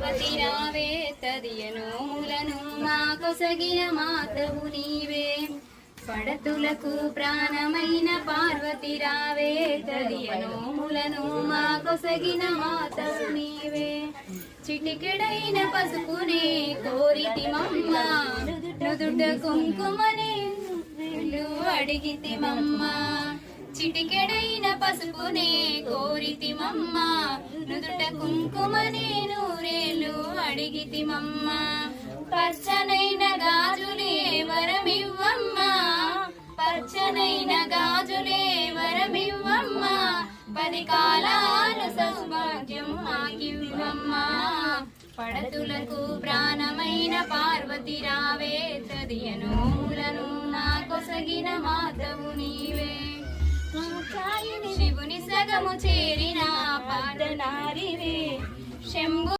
పార్వతి రావే తదియను ములను మా కొసగిన మాతవు నీవే పడతులకు ప్రాణమైన పార్వతి రావే తదియను ములను మా కొసగిన మాతవు నీవే చిటికెడైన పసుపునే కోరితి మమ్మ నుదుట కుంకుమనే అడిగితి మమ్మ చిటికెడైన పసుపునే కోరితి మమ్మ నుదుట కుంకుమనే నూరేళ్ళు అడిగితి మమ్మ పచ్చనైన గాజులే వరమివ్వమ్మ పచ్చనైన గాజులే వరమివ్వమ్మ 10 కాలాలు సౌభాగ్యం మాకివ్వమ్మ పడతులకు ప్రాణమైన పార్వతి రావే తదియను ములను నా కొసగిన మాతవు నీవే శివుని సగము చేరిన పాదనారివే శంభు